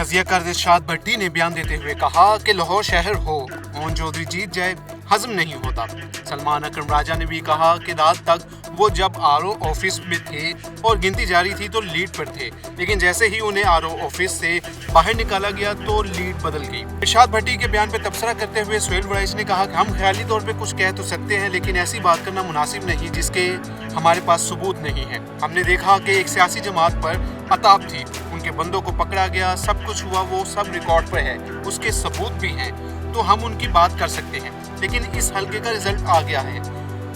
तजिया कार इरशाद भट्टी ने बयान देते हुए कहा कि लाहौर शहर हो, ओन चौधरी जीत जाए, हजम नहीं होता। सलमान अकरम राजा ने भी कहा कि रात तक वो जब आरओ ऑफिस में थे और गिनती जारी थी तो लीड पर थे, लेकिन जैसे ही उन्हें आरओ ऑफिस से बाहर निकाला गया तो लीड बदल गई। इरशाद भट्टी के बयान पर तबसरा करते हुए सुहेल वरैश ने कहा कि हम ख्याली तौर पे कुछ कह तो सकते हैं, लेकिन ऐसी बात करना मुनासिब नहीं जिसके हमारे पास सबूत नहीं है। हमने देखा कि एक सियासी जमात पर अताब थी, उनके बंदों को पकड़ा गया, सब कुछ हुआ, वो सब रिकॉर्ड पर है, उसके सबूत भी हैं, तो हम उनकी बात कर सकते हैं। लेकिन इस हल्के का रिजल्ट आ गया है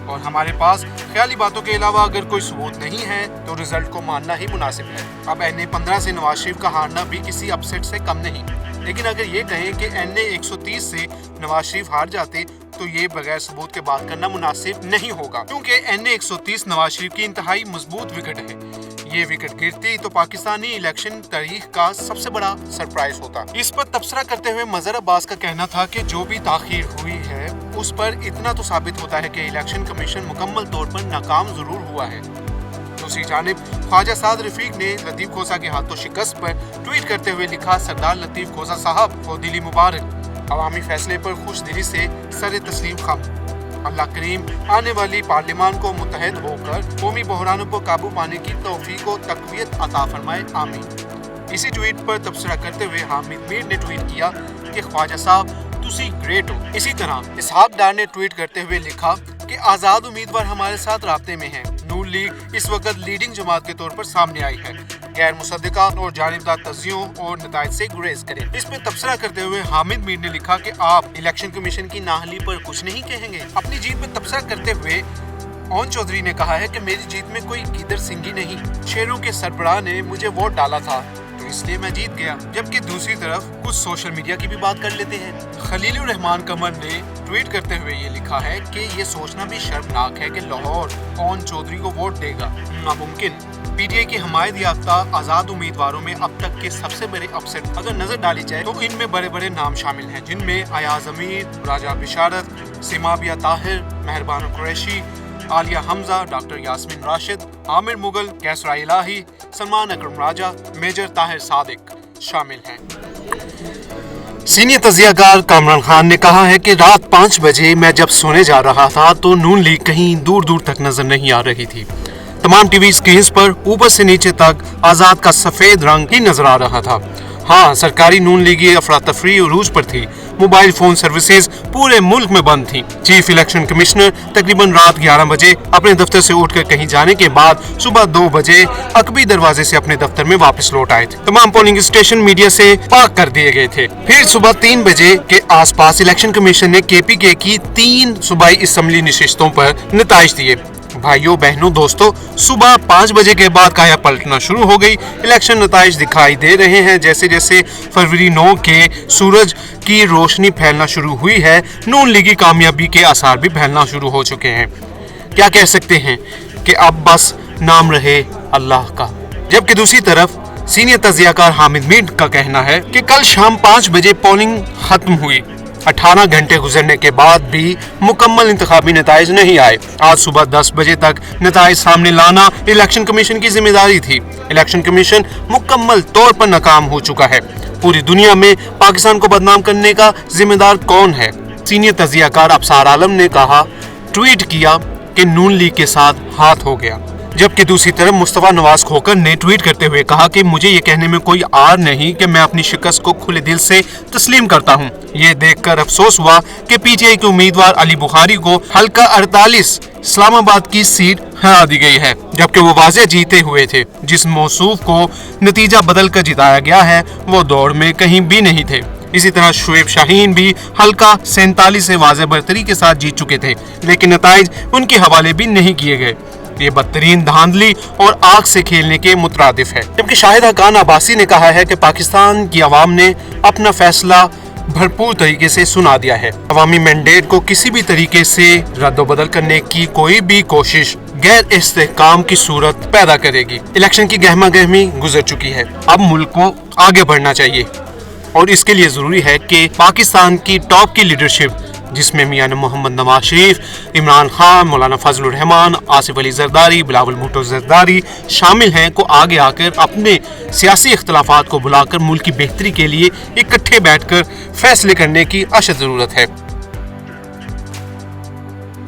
और हमारे पास ख्याली बातों के अलावा अगर कोई सबूत नहीं है तो रिजल्ट को मानना ही मुनासिब है। अब NA-15 से नवाज शरीफ का हारना भी किसी अपसेट से कम नहीं, लेकिन अगर ये कहें कि NA-130 से नवाज शरीफ हार जाते तो ये बगैर सबूत के बात करना मुनासिब नहीं होगा, क्योंकि NA-130 नवाज शरीफ की इंतहाई मजबूत विकेट है। ये विकेट गिरती तो पाकिस्तानी इलेक्शन तारीख का सबसे बड़ा सरप्राइज होता। इस पर तबसरा करते हुए मजहर अब्बास का कहना था कि जो भी ताखीर हुई है उस पर इतना तो साबित होता है कि इलेक्शन कमीशन मुकम्मल तौर पर नाकाम जरूर हुआ है। दूसरी जानिब ख्वाजा साद रफीक ने लतीफ खोसा के हाथों शिकस्त पर ट्वीट करते हुए लिखा, सरदार लतीफ खोसा साहब को दिली मुबारक, अवामी फैसले पर खुश दिली से सर तस्लीम खम। अल्लाह करीम आने वाली पार्लियामान को मुत्तहद होकर कौमी बहरानों को काबू पाने की तौफीक व तक़वियत अता फरमाए, आमीन। इसी ट्वीट पर तबसरा करते हुए हामिद मीर ने ट्वीट किया कि ख्वाजा साहब तुसी ग्रेट हो। इसी तरह इसहाक डार ने ट्वीट करते हुए लिखा कि आज़ाद उम्मीदवार हमारे साथ राब्ते में हैं। नून लीग इस वक्त लीडिंग जमात के तौर पर सामने आई है, गैर मुसद्दिका और जानिबदार तज़ियों और नताइज से गुरेज करें। इस पर तबसरा करते हुए हामिद मीर ने लिखा कि आप इलेक्शन कमीशन की नाअहली पर कुछ नहीं कहेंगे। अपनी जीत पर तबसरा करते हुए ओन चौधरी ने कहा है कि मेरी जीत में कोई गीदर सिंगी नहीं, शेरों के सरबराह ने मुझे वोट डाला था तो इसलिए मैं जीत गया। जबकि दूसरी तरफ कुछ सोशल मीडिया की भी बात कर लेते हैं। खलीलुर रहमान कमर ने ट्वीट करते हुए ये लिखा है कि ये सोचना भी शर्मनाक है कि लाहौर ओन चौधरी को वोट देगा, नामुमकिन। PTI की हमायत याफ्ता आज़ाद उम्मीदवारों में अब तक के सबसे बड़े अपसेट अगर नजर डाली जाए तो इनमें बड़े बड़े नाम शामिल हैं, जिनमें अयाज अमीर, राजा बिशारत, सिमाबिया ताहिर, मेहरबान कुरैशी, आलिया हमजा, डॉक्टर यास्मीन राशिद, आमिर मुगल, कैसरा इलाही, सलमान अकरम राजा, मेजर ताहिर सादिक शामिल हैं। सीनियर तजियाकार कामरान खान ने कहा है कि रात 5 बजे मैं जब सोने जा रहा था तो नून लीग कहीं दूर दूर तक नजर नहीं आ रही थी। तमाम टीवी स्क्रीन्स पर ऊपर से नीचे तक आज़ाद का सफ़ेद रंग ही नजर आ रहा था। हाँ, सरकारी नून लीगी अफरा तफरी उरूज पर थी। मोबाइल फोन सर्विसेज पूरे मुल्क में बंद थी। चीफ इलेक्शन कमिश्नर तकरीबन रात 11 बजे अपने दफ्तर से उठकर कहीं जाने के बाद सुबह 2 बजे अकबी दरवाजे से अपने दफ्तर में वापस लौट आए थे। तमाम पोलिंग स्टेशन मीडिया से पाक कर दिए गए थे। फिर सुबह 3 बजे के आसपास इलेक्शन कमीशन ने KPK की 3 सूबाई असम्बली नशिस्तों पर नताइज दिए। भाइयों बहनों दोस्तों, सुबह 5 बजे के बाद काया पलटना शुरू हो गई। इलेक्शन नताइज दिखाई दे रहे हैं। जैसे जैसे फरवरी 9 के सूरज की रोशनी फैलना शुरू हुई है, नून लीगी कामयाबी के आसार भी फैलना शुरू हो चुके हैं। क्या कह सकते हैं कि अब बस नाम रहे अल्लाह का। जबकि दूसरी तरफ सीनियर तजियाकार हामिद मीर का कहना है कि कल शाम 5 बजे पोलिंग खत्म हुई। 18 घंटे गुजरने के बाद भी मुकम्मल इंतखाबी नताइज नहीं आए। आज सुबह 10 बजे तक नताइज सामने लाना इलेक्शन कमीशन की जिम्मेदारी थी। इलेक्शन कमीशन मुकम्मल तौर पर नाकाम हो चुका है। पूरी दुनिया में पाकिस्तान को बदनाम करने का जिम्मेदार कौन है? सीनियर तजियाकार अफसार आलम ने कहा, ट्वीट किया कि नून लीग के साथ हाथ हो गया। जबकि दूसरी तरफ मुस्तफा नवाज खोकर ने ट्वीट करते हुए कहा कि मुझे ये कहने में कोई आर नहीं कि मैं अपनी शिकस्त को खुले दिल से तस्लीम करता हूँ। ये देखकर अफसोस हुआ कि PTI के उम्मीदवार अली बुखारी को हल्का 48 इस्लामाबाद की सीट हरा दी गई है, जबकि वो वाज़ेह जीते हुए थे। जिस मौसूफ को नतीजा बदल कर जिताया गया है वो दौड़ में कहीं भी नहीं थे। इसी तरह शुएब शाहीन भी हल्का 47 से वाज़ेह बरतरी के साथ जीत चुके थे, लेकिन नताइज उनके हवाले भी नहीं किए गए। ये बदतरीन धांधली और आग से खेलने के मुतरादिफ है। जबकि शाहिद हक्कान अब्बासी ने कहा है कि पाकिस्तान की आवाम ने अपना फैसला भरपूर तरीके से सुना दिया है। अवामी मैंडेट को किसी भी तरीके से रद्द-ओ-बदल करने की कोई भी कोशिश गैर इस्तेहकाम की सूरत पैदा करेगी। इलेक्शन की गहमा गहमी गुजर चुकी है, अब मुल्क को आगे बढ़ना चाहिए और इसके लिए जरूरी है कि पाकिस्तान की टॉप की लीडरशिप جس میں میاں محمد نواز شریف، عمران خان، مولانا فضل الرحمان، آصف علی زرداری، بلاول بھٹو زرداری شامل ہیں، کو آگے آ کر اپنے سیاسی اختلافات کو بھلا کر ملک کی بہتری کے لیے اکٹھے بیٹھ کر فیصلے کرنے کی اشد ضرورت ہے۔